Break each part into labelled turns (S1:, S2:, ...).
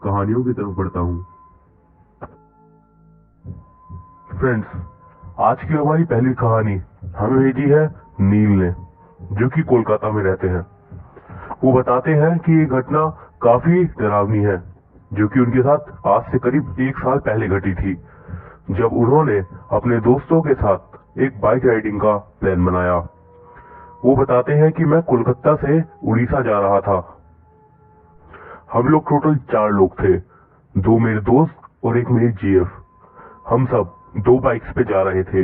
S1: कहानियों की तरफ बढ़ता हूँ। फ्रेंड्स, आज की हमारी पहली कहानी हमें भेजी है नील ने, जो कि कोलकाता में रहते हैं। वो बताते हैं कि ये घटना काफी डरावनी है, जो कि उनके साथ आज से करीब 1 साल पहले घटी थी, जब उन्होंने अपने दोस्तों के साथ एक बाइक राइडिंग का प्लान बनाया। वो बताते हैं कि मैं कोलकाता से उड़ीसा जा रहा था। हम लोग टोटल 4 लोग थे, 2 मेरे दोस्त और एक मेरी जीएफ। हम सब 2 बाइक्स पे जा रहे थे,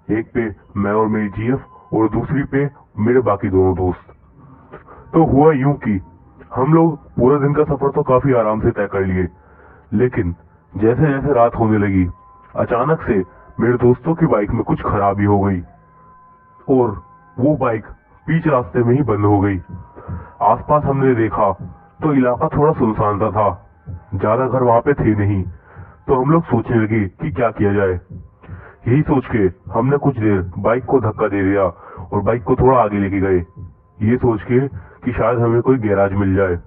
S1: एक पे मैं और मेरी जीएफ और दूसरी पे मेरे बाकी दोनों दोस्त। तो हुआ यूं कि हम लोग पूरे दिन का सफर तो काफी आराम से तय कर लिए, लेकिन जैसे जैसे रात होने लगी, अचानक से मेरे दोस्तों की बाइक में कुछ खराबी हो गई और वो बाइक बीच रास्ते में ही बंद हो गई। आसपास हमने देखा तो इलाका थोड़ा सुनसान सा था, ज्यादा घर वहां पे थे नहीं। तो हम लोग सोचने लगे कि क्या किया जाए। यही सोच के हमने कुछ देर बाइक को धक्का दे दिया और बाइक को थोड़ा आगे लेके गए, ये सोच के कि शायद हमें कोई गैराज मिल जाए।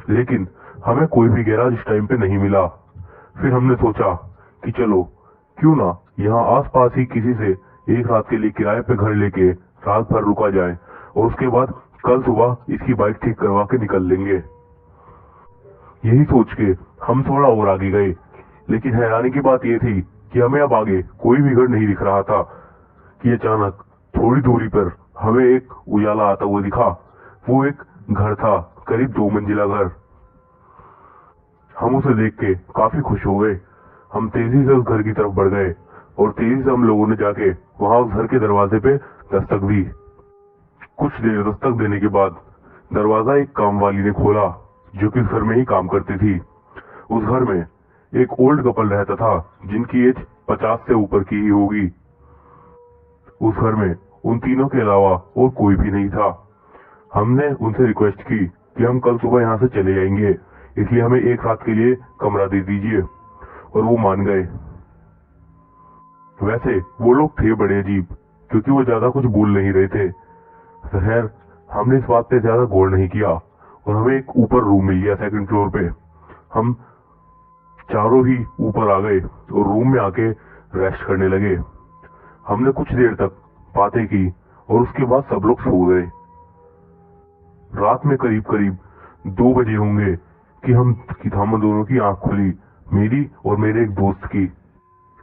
S1: लेकिन हमें कोई भी गैराज इस टाइम पे नहीं मिला। फिर हमने सोचा कि चलो क्यों ना यहाँ आसपास ही किसी से एक रात के लिए किराए पे घर लेके रात भर रुका जाए और उसके बाद कल सुबह इसकी बाइक ठीक करवा के निकल लेंगे। यही सोच के हम थोड़ा और आगे गए, लेकिन हैरानी की बात यह थी कि हमें अब आगे कोई भी घर नहीं दिख रहा था कि अचानक थोड़ी दूरी पर हमें एक उजाला आता हुआ दिखा। वो एक घर था, करीब 2 मंजिला घर। हम उसे देख के काफी खुश हो गए। हम तेजी से उस घर की तरफ बढ़ गए और तेजी से हम लोगों ने जाके वहां उस घर के दरवाजे पे दस्तक दी। कुछ देर दस्तक देने के बाद दरवाजा एक काम वाली ने खोला, जो कि उस घर में ही काम करती थी। उस घर में एक ओल्ड कपल रहता था, जिनकी एज 50 से ऊपर की ही होगी। उस घर में उन तीनों के अलावा और कोई भी नहीं था। हमने उनसे रिक्वेस्ट की कि हम कल सुबह यहाँ से चले जाएंगे, इसलिए हमें एक रात के लिए कमरा दे दीजिए, और वो मान गए। वैसे वो लोग थे बड़े अजीब, क्योंकि वो ज्यादा कुछ बोल नहीं रहे थे। खैर, हमने इस बात पे ज्यादा गौर नहीं किया और हमें एक ऊपर रूम मिल गया 2nd फ्लोर पे। हम चारों ही ऊपर आ गए और रूम में आके रेस्ट करने लगे। हमने कुछ देर तक बातें की और उसके बाद सब लोग सो गए। रात में करीब करीब 2 बजे होंगे कि हम दोनों की आंख खुली, मेरी और मेरे एक दोस्त की।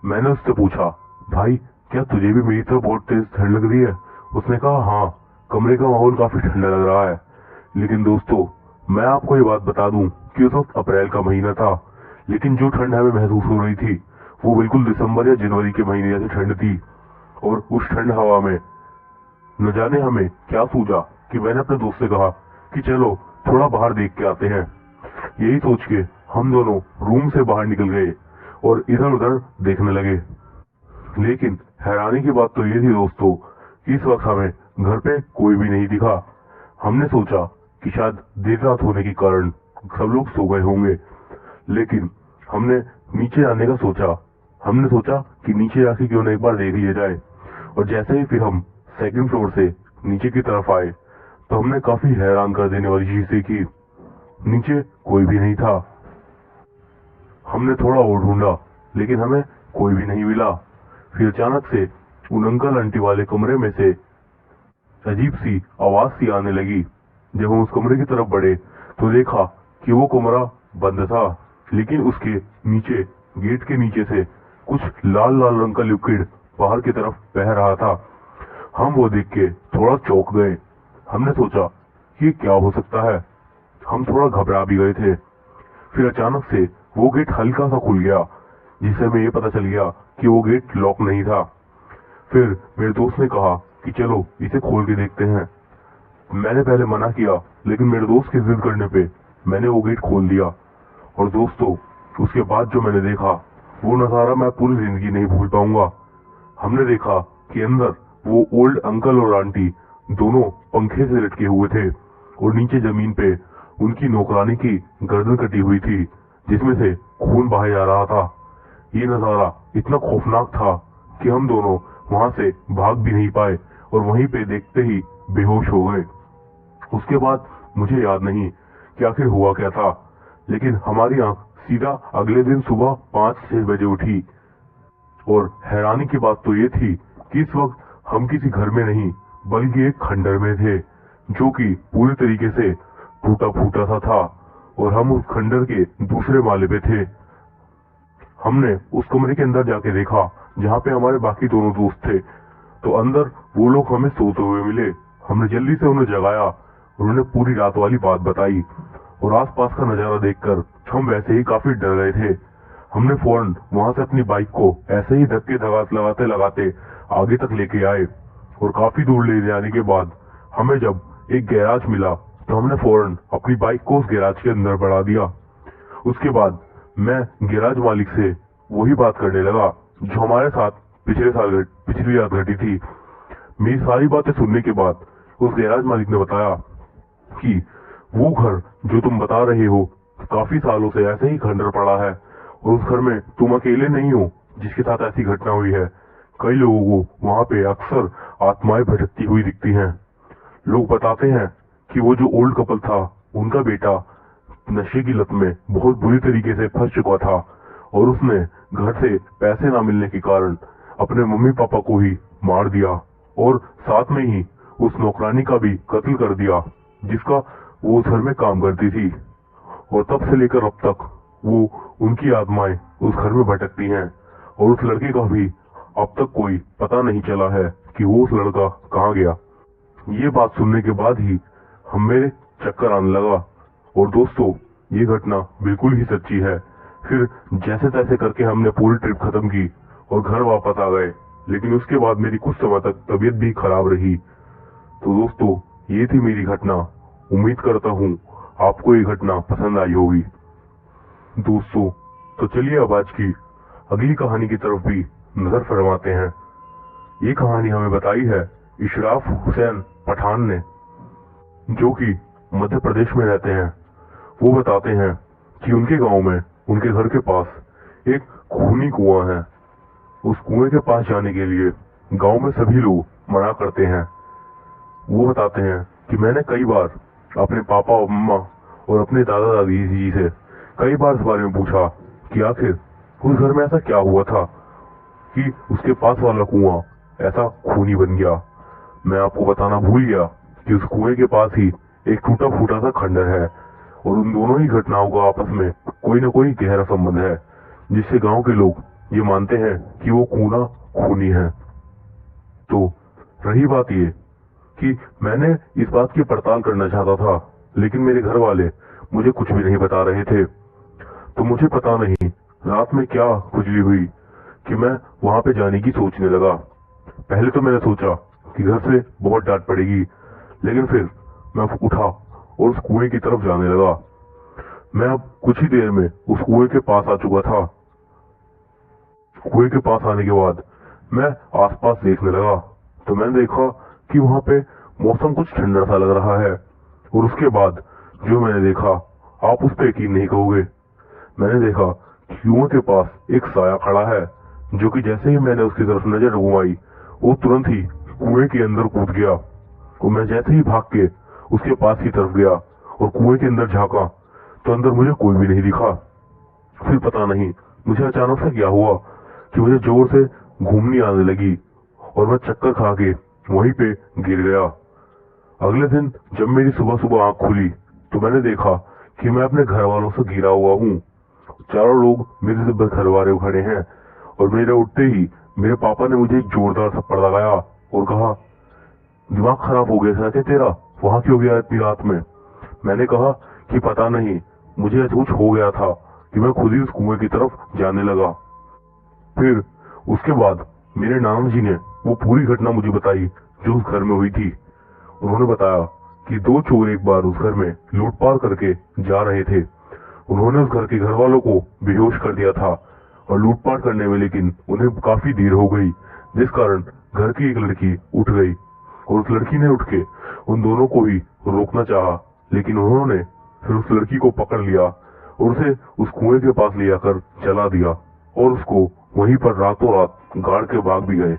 S1: मैंने उससे पूछा, भाई क्या तुझे भी मेरी तरह बहुत तेज ठंड लग रही है? उसने कहा, हाँ, कमरे का माहौल काफी ठंडा लग रहा है। लेकिन दोस्तों, मैं आपको ये बात बता दूं कि उस वक्त अप्रैल का महीना था, लेकिन जो ठंड हमें महसूस हो रही थी वो बिल्कुल दिसंबर या जनवरी के महीने जैसी ठंड थी। और उस ठंड हवा में न जाने हमें क्या सूझा कि मैंने अपने दोस्त से कहा कि चलो थोड़ा बाहर देख के आते हैं। यही सोच के हम दोनों रूम से बाहर निकल गए और इधर उधर देखने लगे। लेकिन हैरानी की बात तो ये थी दोस्तों, इस वक्त हमें घर पे कोई भी नहीं दिखा। हमने सोचा कि शायद देर रात होने के कारण सब लोग सो गए होंगे, लेकिन हमने नीचे आने का सोचा। हमने सोचा कि नीचे जाके क्यों ना एक बार देख लिया जाए। और जैसे ही फिर हम 2nd फ्लोर से नीचे की तरफ आए, तो हमने काफी हैरान कर देने वाली चीज देखी। नीचे कोई भी नहीं था। हमने थोड़ा और ढूंढा, लेकिन हमें कोई भी नहीं मिला। फिर अचानक से उन अंकल आंटी वाले कमरे में से अजीब सी आवाज सी आने लगी। जब हम उस कमरे की तरफ बढ़े तो देखा कि वो कमरा बंद था, लेकिन उसके नीचे, गेट के नीचे से कुछ लाल लाल रंग का लिक्विड बाहर की तरफ बह रहा था। हम वो देख के थोड़ा चौंक गए। हमने सोचा कि क्या हो सकता है। हम थोड़ा घबरा भी गए थे। फिर अचानक से वो गेट हल्का सा खुल गया, जिससे हमें ये पता चल गया कि वो गेट लॉक नहीं था। फिर मेरे दोस्त ने कहा कि चलो इसे खोल के देखते हैं। मैंने पहले मना किया, लेकिन मेरे दोस्त की जिद करने पे मैंने वो गेट खोल दिया। और दोस्तों, उसके बाद जो मैंने देखा वो नजारा मैं पूरी जिंदगी नहीं भूल पाऊंगा। हमने देखा कि अंदर वो ओल्ड अंकल और आंटी दोनों पंखे से लटके हुए थे और नीचे जमीन पे उनकी नौकरानी की गर्दन कटी हुई थी, जिसमें से खून बहा जा रहा था। ये नजारा इतना खौफनाक था कि हम दोनों वहां से भाग भी नहीं पाए और वहीं पे देखते ही बेहोश हो गए। उसके बाद मुझे याद नहीं कि आखिर हुआ क्या था, लेकिन हमारी आंख सीधा अगले दिन सुबह 5-6 बजे उठी। और हैरानी की बात तो ये थी कि इस वक्त हम किसी घर में नहीं बल्कि एक खंडर में थे, जो कि पूरी तरीके से टूटा फूटा सा था, और हम उस खंडर के दूसरे माले पे थे। हमने उस कमरे के अंदर जाके देखा जहाँ पे हमारे बाकी दोनों दोस्त थे, तो अंदर वो लोग हमें सोते हुए मिले। हमने जल्दी से उन्हें जगाया, उन्होंने पूरी रात वाली बात बताई, और आसपास का नजारा देखकर हम वैसे ही काफी डर गए थे। हमने फौरन वहां से अपनी बाइक को ऐसे ही धक्के लगाते लगाते आगे तक लेके आए, और काफी दूर ले जाने के बाद हमें जब एक गैराज मिला तो हमने फौरन अपनी बाइक को उस गैराज के अंदर बढ़ा दिया। उसके बाद मैं गैराज मालिक से वही बात करने लगा जो हमारे साथ पिछली रात घटी थी। मेरी सारी बातें सुनने के बाद उस गैराज मालिक ने बताया कि वो घर जो तुम बता रहे हो काफी सालों से ऐसे ही खंडर पड़ा है, और उस घर में तुम अकेले नहीं हो जिसके साथ ऐसी घटना हुई है। कई लोगों को वहां पे अक्सर आत्माएं भटकती हुई दिखती हैं। लोग बताते हैं कि वो जो ओल्ड कपल था, उनका बेटा नशे की लत में बहुत बुरी तरीके से फंस चुका था, और उसने घर से पैसे ना मिलने के कारण अपने मम्मी पापा को ही मार दिया, और साथ में ही उस नौकरानी का भी कत्ल कर दिया जिसका वो उस घर में काम करती थी। और तब से लेकर अब तक वो उनकी आत्माएं उस घर में भटकती हैं, और उस लड़के का भी अब तक कोई पता नहीं चला है कि वो उस लड़का कहाँ गया। ये बात सुनने के बाद ही मेरे चक्कर आने लगा। और दोस्तों, ये घटना बिल्कुल ही सच्ची है। फिर जैसे तैसे करके हमने पूरी ट्रिप खत्म की और घर वापस आ गए, लेकिन उसके बाद मेरी कुछ समय तक तबीयत भी खराब रही। तो दोस्तों, ये थी मेरी घटना। उम्मीद करता हूँ आपको ये घटना पसंद आई होगी। दोस्तों, तो चलिए अब आज की अगली कहानी की तरफ भी नजर फरमाते हैं। ये कहानी हमें बताई है इशराफ हुसैन पठान ने, जो कि मध्य प्रदेश में रहते हैं। वो बताते हैं कि उनके गांव में उनके घर के पास एक खूनी कुआं है। उस कुएं के पास जाने के लिए गांव में सभी लोग मना करते हैं। वो बताते हैं कि मैंने कई बार अपने पापा और मम्मा और अपने दादा दादी जी से कई बार इस बारे में पूछा कि आखिर उस घर में ऐसा क्या हुआ था कि उसके पास वाला कुआं ऐसा खूनी बन गया। मैं आपको बताना भूल गया कि उस कुएं के पास ही एक टूटा फूटा सा खंडर है, और उन दोनों ही घटनाओं का आपस में कोई न कोई गहरा संबंध है, जिससे गांव के लोग ये मानते हैं कि वो खूना खूनी है। तो रही बात ये कि मैंने इस बात की पड़ताल करना चाहता था, लेकिन मेरे घर वाले मुझे कुछ भी नहीं बता रहे थे। तो मुझे पता नहीं रात में क्या खुजली हुई कि मैं वहां पे जाने की सोचने लगा। पहले तो मैंने सोचा कि घर से बहुत डांट पड़ेगी, लेकिन फिर मैं उठा और उस कुएं की तरफ जाने लगा। मैं अब कुछ ही देर में उस कुएं के पास आ चुका था। कुएं के पास आने के बाद मैं आसपास देखने लगा, तो मैंने देखा कि वहां पे मौसम कुछ ठंडा सा लग रहा है। और उसके बाद जो मैंने देखा, आप उस पर यकीन नहीं कहोगे। मैंने देखा कि कुएं के पास एक साया खड़ा है, जो कि जैसे ही मैंने उसकी तरफ नजर घुमाई, वो तुरंत ही कुएं के अंदर कूद गया। और मैं जैसे ही भाग के उसके पास की तरफ गया और कुएं के अंदर झांका, तो अंदर मुझे कोई भी नहीं दिखा। फिर पता नहीं मुझे अचानक से क्या हुआ कि मुझे जोर से घूमनी आने लगी, और मैं चक्कर खा के वहीं पे गिर गया। अगले दिन जब मेरी सुबह सुबह आंख खुली, तो मैंने देखा कि मैं अपने घर वालों से घिरा हुआ हूँ। चारों लोग मेरे से घर वाले खड़े हैं, और मेरे उठते ही मेरे पापा ने मुझे एक जोरदार थप्पड़ लगाया और कहा, दिमाग खराब हो गया था क्या तेरा? वहां क्यों गया इतनी रात में? मैंने कहा कि पता नहीं, मुझे कुछ हो गया था कि मैं खुद ही उस कुएं की तरफ जाने लगा। फिर उसके बाद मेरे नाना जी ने वो पूरी घटना मुझे बताई जो उस घर में हुई थी। उन्होंने बताया कि दो चोर एक बार उस घर में लूटपाट करके जा रहे थे। उन्होंने उस घर के घर वालों को बेहोश कर दिया था और लूटपाट करने में, लेकिन उन्हें काफी देर हो गई, जिस कारण घर की एक लड़की उठ गई, और उस लड़की ने उठ के उन दोनों को ही रोकना चाहा, लेकिन उन्होंने फिर उस लड़की को पकड़ लिया और उसे उस कुएं के पास ले जाकर जला दिया, और उसको वहीं पर रातों रात गाड़ के भाग भी गए।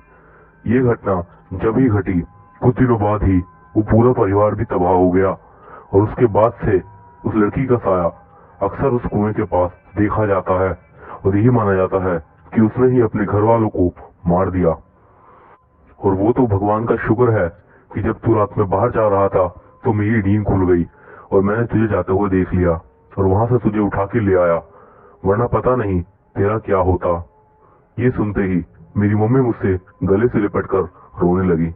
S1: ये घटना जब ही घटी, कुछ दिनों बाद ही वो पूरा परिवार भी तबाह हो गया, और उसके बाद से उस लड़की का साया अक्सर उस कुएं के पास देखा जाता है और यही माना जाता है कि उसने ही अपने घर वालों को मार दिया। और वो तो भगवान का शुक्र है कि जब तू रात में बाहर जा रहा था तो मेरी नींद खुल गई और मैंने तुझे जाते हुए देख लिया और वहां से तुझे उठा के ले आया, वरना पता नहीं तेरा क्या होता। ये सुनते ही मेरी मम्मी मुझसे गले से लिपट कर रोने लगी।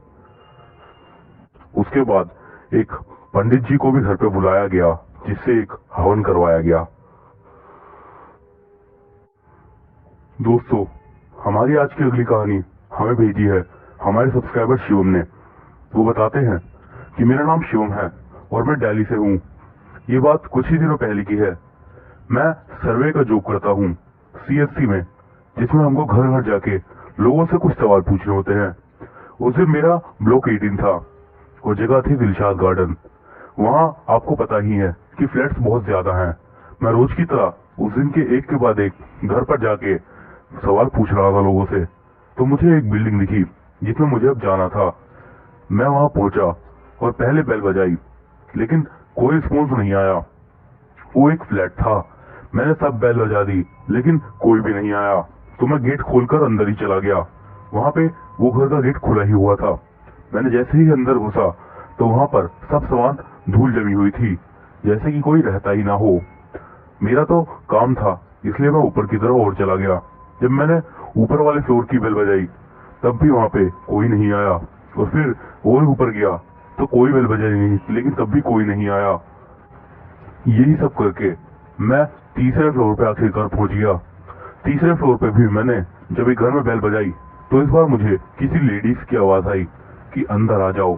S1: उसके बाद एक पंडित जी को भी घर पे बुलाया गया, जिससे एक हवन करवाया गया। दोस्तों, हमारी आज की अगली कहानी हमें भेजी है हमारे सब्सक्राइबर शिवम ने। वो बताते हैं कि मेरा नाम शिवम है और मैं दिल्ली से हूँ। ये बात कुछ ही दिनों पहले की है। मैं सर्वे का जॉब करता हूँ CSC में, जिसमें हमको घर घर जाके लोगों से कुछ सवाल पूछने होते हैं। उस दिन मेरा ब्लॉक 18 था और जगह थी दिलशाद गार्डन। वहाँ आपको पता ही है कि फ्लैट्स बहुत ज्यादा हैं। मैं रोज की तरह उस दिन के एक के बाद एक घर पर जाके सवाल पूछ रहा था लोगों से, तो मुझे एक बिल्डिंग दिखी जिसमें मुझे अब जाना था। मैं वहां पहुंचा और पहले बेल बजाई, लेकिन कोई रिस्पॉन्स नहीं आया। वो एक फ्लैट था। मैंने सब बेल बजा दी, लेकिन कोई भी नहीं आया, तो मैं गेट खोलकर अंदर ही चला गया। वहां पे वो घर का गेट खुला ही हुआ था। मैंने जैसे ही अंदर घुसा तो वहां पर सब सामान धूल जमी हुई थी, जैसे कि कोई रहता ही ना हो। मेरा तो काम था, इसलिए मैं ऊपर की तरफ और चला गया। जब मैंने ऊपर वाले फ्लोर की बेल बजाई तब भी वहां पे कोई नहीं आया, और फिर और ऊपर गया तो कोई बेल बजाई नहीं, लेकिन तब भी कोई नहीं आया। यही सब करके मैं तीसरे फ्लोर पे आखिरकार पहुंच गया। तीसरे फ्लोर पे भी मैंने जब एक घर में बेल बजाई तो इस बार मुझे किसी लेडीज की आवाज आई कि अंदर आ जाओ।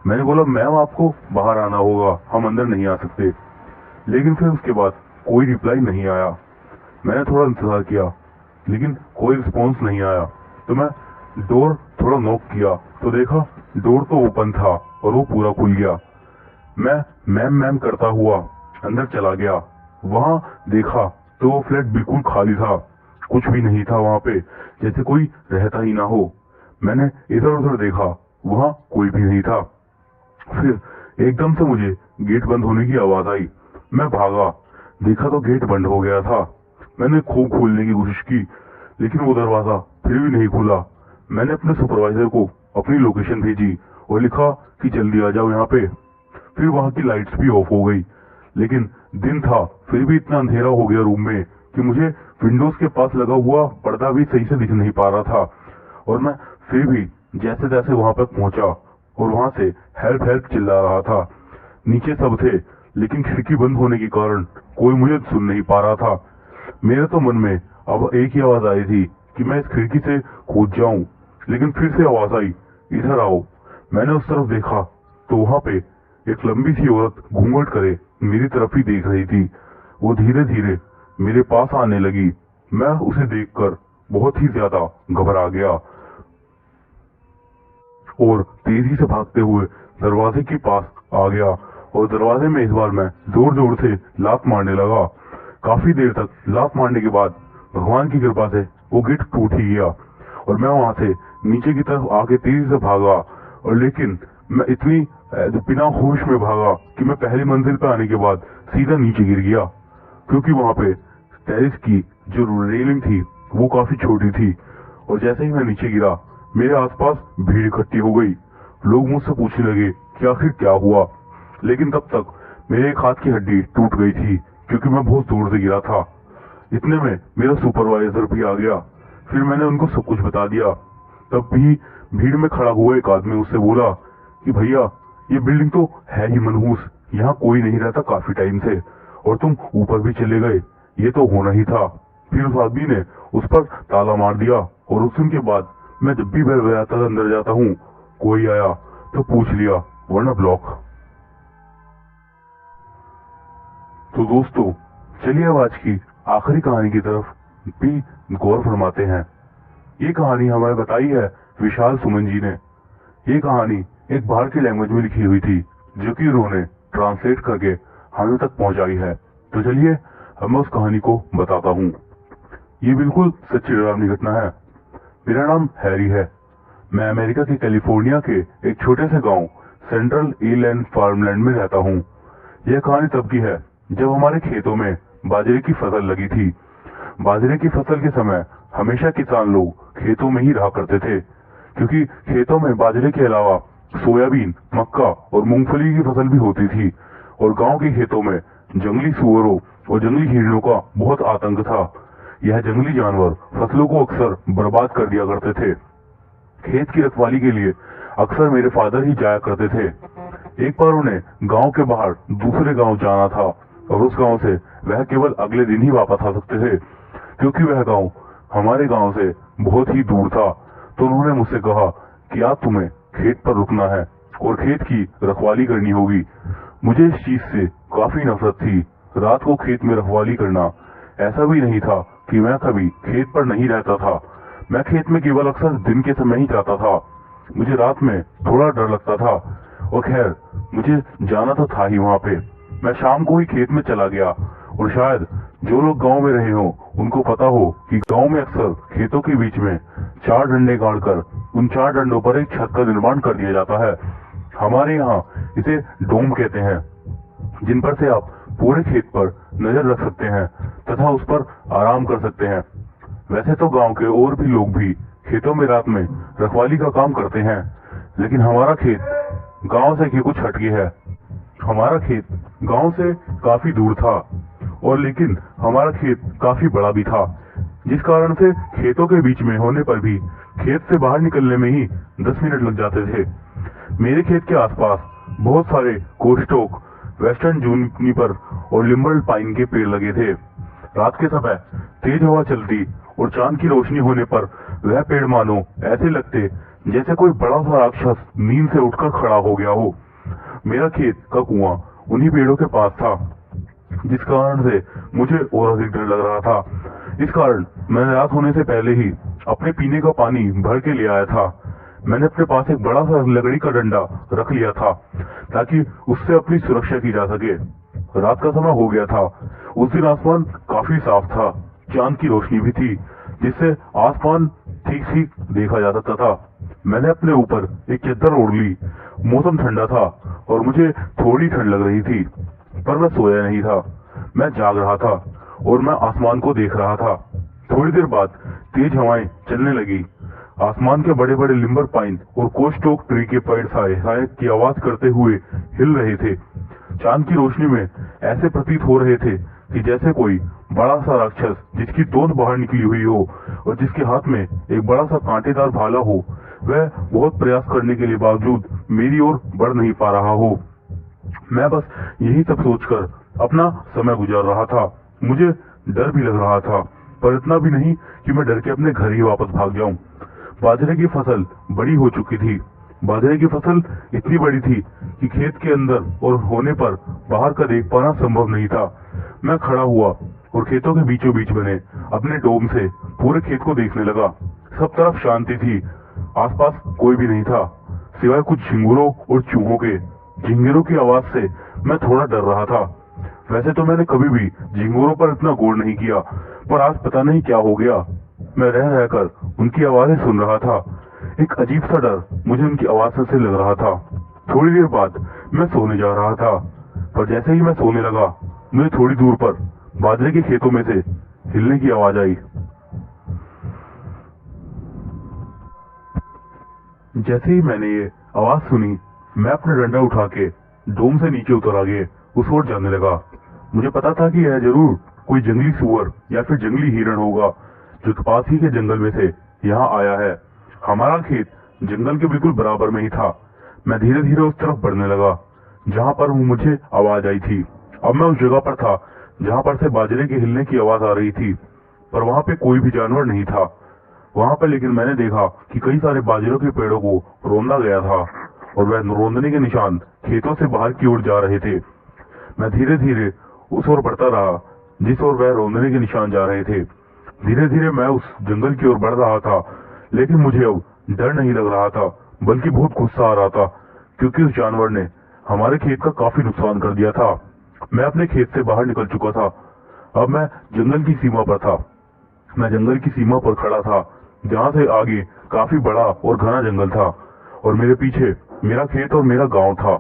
S1: मैंने बोला मैम आपको बाहर आना होगा, हम अंदर नहीं आ सकते। लेकिन फिर उसके बाद कोई रिप्लाई नहीं आया। मैंने थोड़ा इंतजार किया, लेकिन कोई रिस्पॉन्स नहीं आया। तो मैं डोर थोड़ा नॉक किया तो देखा डोर तो ओपन था और वो पूरा खुल गया। मैं मैम मैम करता हुआ अंदर चला गया। वहां देखा तो वो फ्लैट बिल्कुल खाली था, कुछ भी नहीं था वहां पे, जैसे कोई रहता ही ना हो। मैंने इधर उधर देखा, वहां कोई भी नहीं था। फिर एकदम से मुझे गेट बंद होने की आवाज आई। मैं भागा, देखा तो गेट बंद हो गया था। मैंने खूब खोलने की कोशिश की, लेकिन वो दरवाजा फिर भी नहीं खुला। मैंने अपने सुपरवाइजर को अपनी लोकेशन भेजी और लिखा कि जल्दी आ जाओ यहाँ पे। फिर वहां की लाइट्स भी ऑफ हो गई, लेकिन दिन था फिर भी इतना अंधेरा हो गया रूम में कि मुझे विंडोज के पास लगा हुआ पर्दा भी सही से दिख नहीं पा रहा था। और मैं फिर भी जैसे तैसे वहां तक पहुंचा और वहां से हेल्प हेल्प चिल्ला रहा था। नीचे सब थे, लेकिन खिड़की बंद होने के कारण कोई मुझे सुन नहीं पा रहा था। मेरे तो मन में अब एक ही आवाज आई थी कि मैं इस खिड़की से कूद जाऊं, लेकिन फिर से आवाज आई इधर आओ। मैंने उस तरफ देखा तो वहां पे एक लंबी सी औरत घूंघट करे मेरी तरफ ही देख रही थी। वो धीरे धीरे मेरे पास आने लगी। मैं उसे देखकर बहुत ही ज्यादा घबरा गया और तेजी से भागते हुए दरवाजे के पास आ गया और दरवाजे में इस बार मैं जोर जोर से लात मारने लगा। काफी देर तक लात मारने के बाद भगवान की कृपा से वो गेट टूट ही गया और मैं वहां से नीचे की तरफ आके तेजी से भागा। और लेकिन मैं इतनी बिना होश में भागा कि मैं पहली मंजिल पे आने के बाद सीधा नीचे गिर गया, क्योंकि वहां पे टेरिस की जो रेलिंग थी वो काफी छोटी थी। और जैसे ही मैं नीचे गिरा मेरे आसपास भीड़ इकट्ठी हो गई। लोग मुझसे पूछने लगे कि आखिर क्या हुआ, लेकिन तब तक मेरे एक हाथ की हड्डी टूट गई थी, क्योंकि मैं बहुत दूर से गिरा था। इतने में मेरा सुपरवाइजर भी आ गया। फिर मैंने उनको सब कुछ बता दिया। तब भी भीड़ में खड़ा हुआ एक आदमी उससे बोला कि भैया ये बिल्डिंग तो है ही मनहूस, यहाँ कोई नहीं रहता काफी टाइम से, और तुम ऊपर भी चले गए, ये तो होना ही था। फिर उस आदमी ने उस पर ताला मार दिया और उस दिन के बाद मैं जब भी बेल बजाता अंदर जाता हूँ, कोई आया तो पूछ लिया, वरना ब्लॉक। तो दोस्तों, चलिए अब आज की आखिरी कहानी की तरफ भी गौर फरमाते हैं। ये कहानी हमें बताई है विशाल सुमन जी ने। ये कहानी एक बाहर की लैंग्वेज में लिखी हुई थी, जो कि उन्होंने ट्रांसलेट करके हमें तक पहुंचाई है। तो चलिए अब मैं उस कहानी को बताता हूँ। ये बिल्कुल सच्ची डरावनी घटना है। मेरा नाम हैरी है। मैं अमेरिका के कैलिफोर्निया के एक छोटे से गांव सेंट्रल ईलैंड फार्मलैंड में रहता हूँ। यह कहानी तब की है जब हमारे खेतों में बाजरे की फसल लगी थी। बाजरे की फसल के समय हमेशा किसान लोग खेतों में ही रहा करते थे, क्योंकि खेतों में बाजरे के अलावा सोयाबीन, मक्का और मूंगफली की फसल भी होती थी। और गांव के खेतों में जंगली सुअरों और जंगली हिरणों का बहुत आतंक था। यह जंगली जानवर फसलों को अक्सर बर्बाद कर दिया करते थे। खेत की रखवाली के लिए अक्सर मेरे फादर ही जाया करते थे। एक बार उन्हें गांव के बाहर दूसरे गांव जाना था और उस गांव से वह केवल अगले दिन ही वापस आ सकते थे, क्योंकि वह गांव हमारे गांव से बहुत ही दूर था। तो उन्होंने मुझसे कहा कि आज तुम्हें खेत पर रुकना है और खेत की रखवाली करनी होगी। मुझे इस चीज से काफी नफरत थी। रात को खेत में रखवाली करना, ऐसा भी नहीं था कि मैं कभी खेत पर नहीं रहता था। मैं खेत में केवल अक्सर दिन के समय ही जाता था। मुझे रात में थोड़ा डर लगता था और खैर मुझे जाना तो था ही वहां पे। मैं शाम को ही खेत में चला गया और शायद जो लोग गांव में रहे हों उनको पता हो कि गांव में अक्सर खेतों के बीच में 4 डंडे गाड़कर उन 4 डंडों पर एक छत का निर्माण कर दिया जाता है। हमारे यहाँ इसे डोम कहते हैं, जिन पर से आप पूरे खेत पर नजर रख सकते हैं तथा उस पर आराम कर सकते हैं। वैसे तो गांव के और भी लोग भी खेतों में रात में रखवाली का काम करते हैं, लेकिन हमारा खेत गांव से ही कुछ हटके है। हमारा खेत गांव से काफी दूर था और लेकिन हमारा खेत काफी बड़ा भी था, जिस कारण से खेतों के बीच में होने पर भी खेत से बाहर निकलने में ही 10 मिनट लग जाते थे। मेरे खेत के आसपास बहुत सारे कोस्टोक, वेस्टर्न जूनिपर और लिम्बर्ड पाइन के पेड़ लगे थे। रात के समय तेज हवा चलती और चांद की रोशनी होने पर वह पेड़ मानो ऐसे लगते जैसे कोई बड़ा सा राक्षस नींद से उठकर खड़ा हो गया हो। मेरा खेत का कुआं उन्हीं पेड़ों के पास था, जिस कारण से मुझे और अधिक डर लग रहा था। इस कारण मैंने रात होने से पहले ही अपने पीने का पानी भर के ले आया था। मैंने अपने पास एक बड़ा सा लकड़ी का डंडा रख लिया था ताकि उससे अपनी सुरक्षा की जा सके। रात का समय हो गया था। उस दिन आसमान काफी साफ था, चांद की रोशनी भी थी, जिससे आसमान ठीक ठीक देखा जा सकता था। मैंने अपने ऊपर एक चद्दर ओढ़ ली। मौसम ठंडा था और मुझे थोड़ी ठंड लग रही थी, पर मैं सोया नहीं था। मैं जाग रहा था और मैं आसमान को देख रहा था। थोड़ी देर बाद तेज हवाएं चलने लगी। आसमान के बड़े बड़े लिम्बर पाइन और कोस्टोक ट्री के पेड़ साए की आवाज करते हुए हिल रहे थे। चांद की रोशनी में ऐसे प्रतीत हो रहे थे कि जैसे कोई बड़ा सा राक्षस जिसकी तोंद बाहर निकली हुई हो और जिसके हाथ में एक बड़ा सा कांटेदार भाला हो, वह बहुत प्रयास करने के लिए बावजूद मेरी ओर बढ़ नहीं पा रहा हो। मैं बस यही सब सोचकर अपना समय गुजार रहा था। मुझे डर भी लग रहा था, पर इतना भी नहीं कि मैं डर के अपने घर ही वापस भाग जाऊं। बाजरे की फसल बड़ी हो चुकी थी। बाजरे की फसल इतनी बड़ी थी कि खेत के अंदर और होने पर बाहर का देख पाना संभव नहीं था। मैं खड़ा हुआ और खेतों के बीचों बीच बने अपने डोम से पूरे खेत को देखने लगा। सब तरफ शांति थी, आसपास कोई भी नहीं था सिवाय कुछ झिंगुरों और चूहों के। झिंगुरों की आवाज से मैं थोड़ा डर रहा था। वैसे तो मैंने कभी भी झिंगुरों पर इतना गौर नहीं किया, पर आज पता नहीं क्या हो गया, मैं रह रहकर उनकी आवाजें सुन रहा था। एक अजीब सा डर मुझे उनकी आवाज से लग रहा था। थोड़ी देर बाद मैं सोने जा रहा था, पर जैसे ही मैं सोने लगा, मुझे थोड़ी दूर पर बाजरे के खेतों में से हिलने की आवाज आई। जैसे ही मैंने ये आवाज सुनी, मैं अपना डंडा उठा के डोम से नीचे उतर आगे उस ओर जाने लगा। मुझे पता था कि यह जरूर कोई जंगली सुअर या फिर जंगली हिरण होगा जो पास ही के जंगल में से यहाँ आया है। हमारा खेत जंगल के बिल्कुल बराबर में ही था। मैं धीरे धीरे उस तरफ बढ़ने लगा जहाँ पर मुझे आवाज आई थी। अब मैं उस जगह पर था जहाँ पर से बाजरे के हिलने की आवाज आ रही थी, पर वहाँ पे कोई भी जानवर नहीं था। वहाँ पर लेकिन मैंने देखा कि कई सारे बाजरों के पेड़ों को रौंदा गया था और वह रौंदने के निशान खेतों से बाहर की ओर जा रहे थे। मैं धीरे धीरे उस ओर बढ़ता रहा जिस ओर वह रौंदने के निशान जा रहे थे। धीरे धीरे मैं उस जंगल की ओर बढ़ रहा था, लेकिन मुझे अब डर नहीं लग रहा था, बल्कि बहुत गुस्सा आ रहा था, क्योंकि उस जानवर ने हमारे खेत का काफी नुकसान कर दिया था। मैं अपने खेत से बाहर निकल चुका था। अब मैं जंगल की सीमा पर था। मैं जंगल की सीमा पर खड़ा था, जहाँ से आगे काफी बड़ा और घना जंगल था और मेरे पीछे मेरा खेत और मेरा गांव था।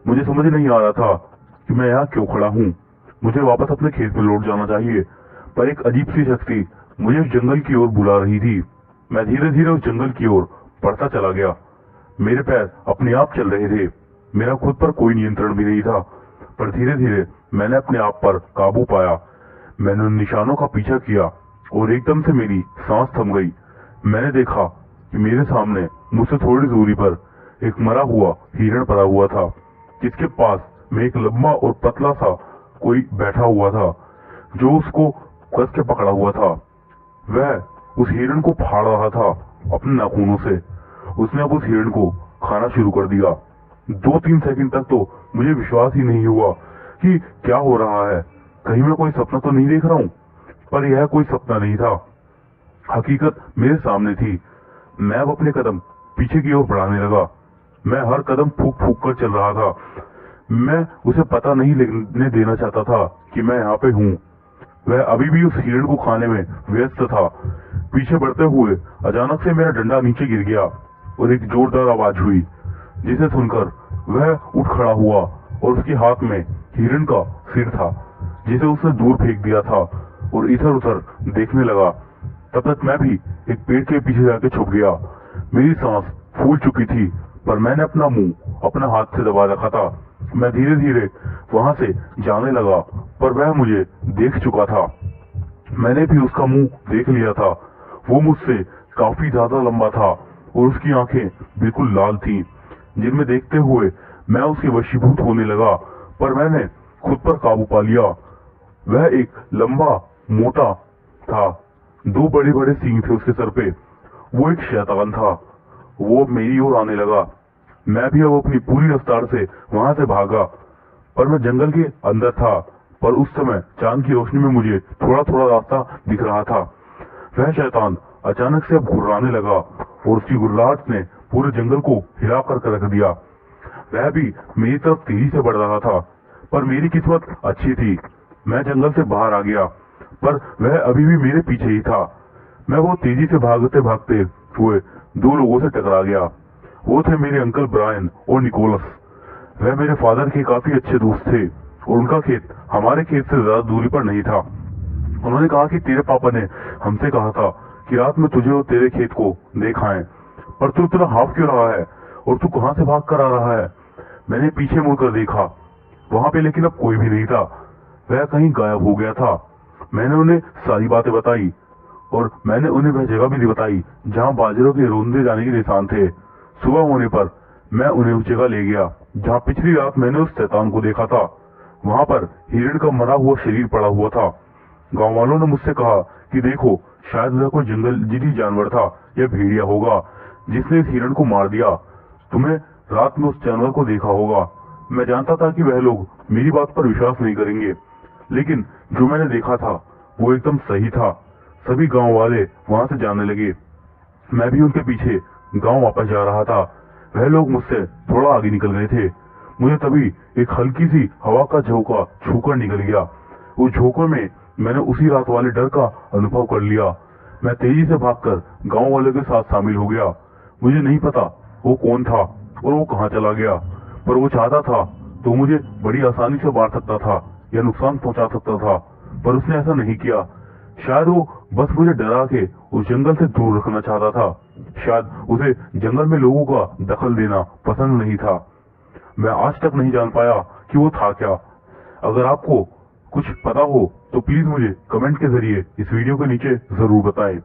S1: मुझे समझ नहीं आ रहा था कि मैं यहाँ क्यों खड़ा हूँ। मुझे वापस अपने खेत में लौट जाना चाहिए, पर एक अजीब सी शक्ति मुझे उस जंगल की ओर बुला रही थी। मैं धीरे धीरे उस जंगल की ओर बढ़ता चला गया। मेरे पैर अपने आप चल रहे थे, मेरा खुद पर कोई नियंत्रण भी नहीं था, पर धीरे धीरे मैंने अपने आप पर काबू पाया। मैंने उन निशानों का पीछा किया और एकदम से मेरी सांस थम गई। मैंने देखा कि मेरे सामने मुझसे थोड़ी दूरी पर एक मरा हुआ हिरण पड़ा हुआ था, जिसके पास में एक लंबा और पतला सा कोई बैठा हुआ था जो उसको कस के पकड़ा हुआ था। वह उस हिरण को फाड़ रहा था अपने नाखूनों से। उसने अब उस हिरण को खाना शुरू कर दिया। 2-3 सेकंड तक तो मुझे विश्वास ही नहीं हुआ कि क्या हो रहा है, कहीं मैं कोई सपना तो नहीं देख रहा हूँ। पर यह कोई सपना नहीं था, हकीकत मेरे सामने थी। मैं अब अपने कदम पीछे की ओर बढ़ाने लगा। मैं हर कदम फूक फूक कर चल रहा था। मैं उसे पता नहीं लगने देना चाहता था कि मैं यहाँ पे हूँ। वह अभी भी उस हिरण को खाने में व्यस्त था। पीछे बढ़ते हुए अचानक से मेरा डंडा नीचे गिर गया और एक जोरदार आवाज हुई, जिसे सुनकर वह उठ खड़ा हुआ और उसके हाथ में हिरण का सिर था, जिसे उसने दूर फेंक दिया था और इधर उधर देखने लगा। तब तक मैं भी एक पेड़ के पीछे जाके छुप गया। मेरी सांस फूल चुकी थी, पर मैंने अपना मुंह अपना हाथ से दबा रखा था। मैं धीरे धीरे वहां से जाने लगा, पर वह मुझे देख चुका था। मैंने भी उसका मुंह देख लिया था। वो मुझसे काफी ज्यादा लंबा था और उसकी आंखें बिल्कुल लाल थीं, जिनमें देखते हुए मैं उसके वशीभूत होने लगा। पर मैंने खुद पर काबू पा लिया। वह एक लंबा मोटा था, 2 बड़े बड़े सींग थे उसके सर पे। वो एक शैतान था। वो मेरी ओर आने लगा। मैं भी अब अपनी पूरी रफ्तार से वहां से भागा, पर मैं जंगल के अंदर था। पर उस समय चांद की रोशनी में मुझे थोड़ा थोड़ा रास्ता दिख रहा था। वह शैतान अचानक से अब घुर्राने लगा और उसकी गुर्राहट ने पूरे जंगल को हिला कर रख दिया। वह भी मेरी तरफ तेजी से बढ़ रहा था, पर मेरी किस्मत अच्छी थी। मैं जंगल से बाहर आ गया, पर वह अभी भी मेरे पीछे ही था। मैं वो तेजी से भागते भागते हुए 2 लोगों से टकरा गया। वो थे मेरे अंकल ब्रायन और निकोलस। वह मेरे फादर के काफी अच्छे दोस्त थे और उनका खेत हमारे खेत से ज्यादा दूरी पर नहीं था। उन्होंने कहा कि तेरे पापा ने हमसे कहा था कि रात में तुझे और तेरे खेत को देख आए, पर तू इतना हाफ क्यों रहा है और तू कहां से भाग कर आ रहा है। मैंने पीछे मुड़कर देखा, वहां पे लेकिन अब कोई भी नहीं था। वह कहीं गायब हो गया था। मैंने उन्हें सारी बातें बताई और मैंने उन्हें वह जगह भी बताई जहां बाजरों के रोंदे जाने के निशान थे। सुबह होने पर मैं उन्हें उस जगह ले गया जहां पिछली रात मैंने उस शैतान को देखा था। वहां पर हिरण का मरा हुआ शरीर पड़ा हुआ था। गांव वालों ने मुझसे कहा कि देखो, शायद वह कोई जंगली जानवर था या भेड़िया होगा जिसने इस हिरण को मार दिया। तुम्हें रात में उस जानवर को देखा होगा। मैं जानता था कि वह लोग मेरी बात पर विश्वास नहीं करेंगे, लेकिन जो मैंने देखा था वो एकदम सही था। सभी गांव वाले वहां से जाने लगे। मैं भी उनके पीछे गांव वापस जा रहा था। वह लोग मुझसे थोड़ा आगे निकल गए थे। मुझे तभी एक हल्की सी हवा का झोंका छूकर निकल गया। उस झोंके में मैंने उसी रात वाले डर का अनुभव कर लिया। मैं तेजी से भागकर गांव वालों के साथ शामिल हो गया। मुझे नहीं पता वो कौन था और वो कहाँ चला गया, पर वो चाहता था तो मुझे बड़ी आसानी से मार सकता था या नुकसान पहुंचा सकता था, पर उसने ऐसा नहीं किया। शायद वो बस मुझे डरा के उस जंगल से दूर रखना चाहता था। शायद उसे जंगल में लोगों का दखल देना पसंद नहीं था। मैं आज तक नहीं जान पाया कि वो था क्या। अगर आपको कुछ पता हो तो प्लीज मुझे कमेंट के जरिए इस वीडियो के नीचे जरूर बताएं।